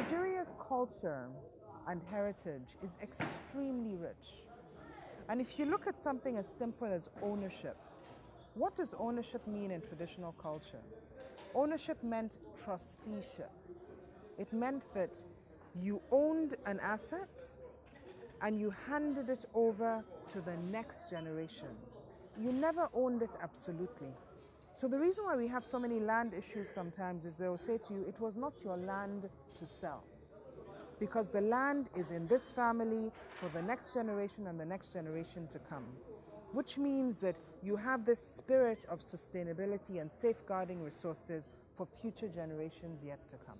Nigeria's culture and heritage is extremely rich. And if you look at something as simple as ownership, what does ownership mean in traditional culture? Ownership meant trusteeship. It meant that you owned an asset and you handed it over to the next generation. You never owned it absolutely. So the reason why we have so many land issues sometimes is they will say to you, it was not your land to sell. Because the land is in this family for the next generation and the next generation to come. Which means that you have this spirit of sustainability and safeguarding resources for future generations yet to come.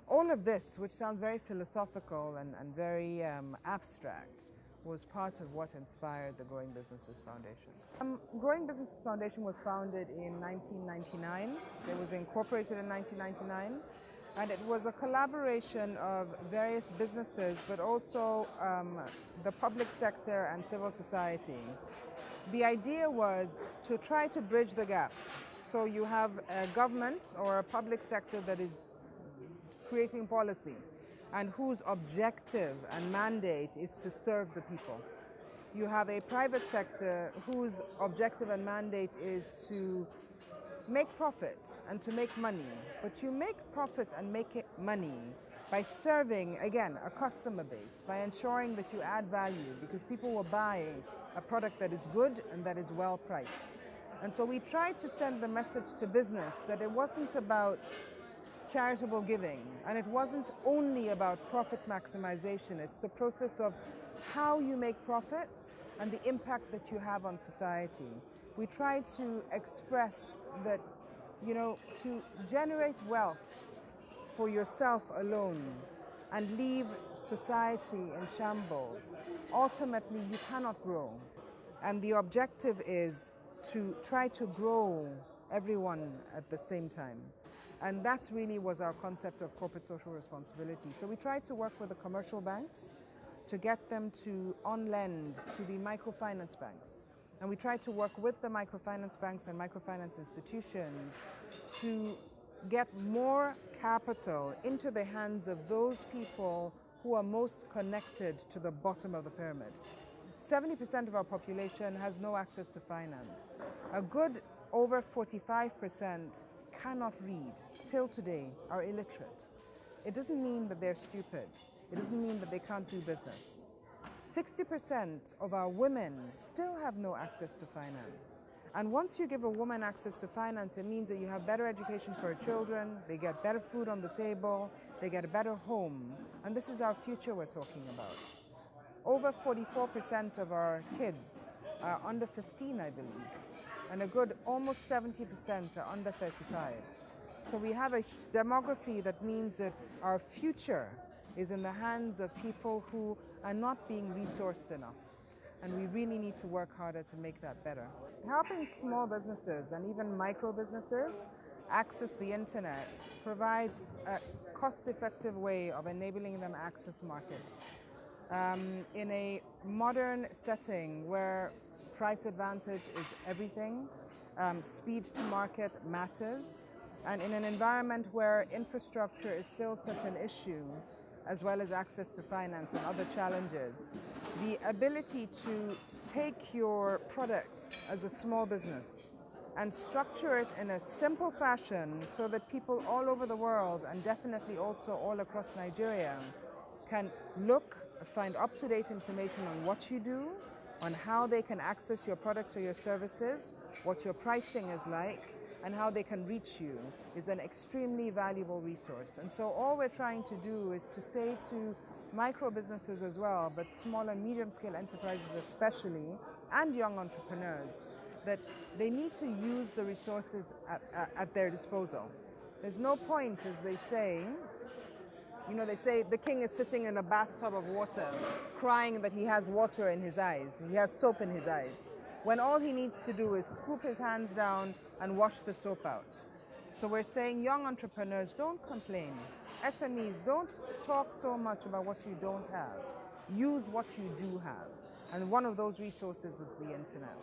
All of this, which sounds very philosophical and very abstract, was part of what inspired the Growing Businesses Foundation. Growing Businesses Foundation was founded in 1999. It was incorporated in 1999. And it was a collaboration of various businesses, but also the public sector and civil society. The idea was to try to bridge the gap. So you have a government or a public sector that is creating policy and whose objective and mandate is to serve the people. You have a private sector whose objective and mandate is to make profit and to make money. But you make profit and make money by serving, again, a customer base, by ensuring that you add value because people will buy a product that is good and that is well priced. And so we tried to send the message to business that it wasn't about charitable giving and it wasn't only about profit maximization. It's the process of how you make profits and the impact that you have on society. We try to express that, to generate wealth for yourself alone and leave society in shambles, ultimately you cannot grow. And the objective is to try to grow everyone at the same time. And that really was our concept of corporate social responsibility. So we tried to work with the commercial banks to get them to on-lend to the microfinance banks. And we tried to work with the microfinance banks and microfinance institutions to get more capital into the hands of those people who are most connected to the bottom of the pyramid. 70% of our population has no access to finance. A good over 45% cannot read, till today, are illiterate. It doesn't mean that they're stupid. It doesn't mean that they can't do business. 60% of our women still have no access to finance. And once you give a woman access to finance, it means that you have better education for her children, they get better food on the table, they get a better home. And this is our future we're talking about. Over 44% of our kids are under 15, I believe. And a good almost 70% are under 35. So we have a demography that means that our future is in the hands of people who are not being resourced enough. And we really need to work harder to make that better. Helping small businesses and even micro businesses access the internet provides a cost-effective way of enabling them access markets. In a modern setting where price advantage is everything, speed to market matters, and in an environment where infrastructure is still such an issue, as well as access to finance and other challenges, the ability to take your product as a small business and structure it in a simple fashion so that people all over the world, and definitely also all across Nigeria, can find up-to-date information on what you do, on how they can access your products or your services, what your pricing is like, and how they can reach you is an extremely valuable resource. And so all we're trying to do is to say to micro businesses as well, but small and medium-scale enterprises especially, and young entrepreneurs, that they need to use the resources at their disposal. There's no point, as they say, they say the king is sitting in a bathtub of water, crying that he has water in his eyes, he has soap in his eyes, when all he needs to do is scoop his hands down and wash the soap out. So we're saying, young entrepreneurs, don't complain. SMEs, don't talk so much about what you don't have. Use what you do have. And one of those resources is the internet.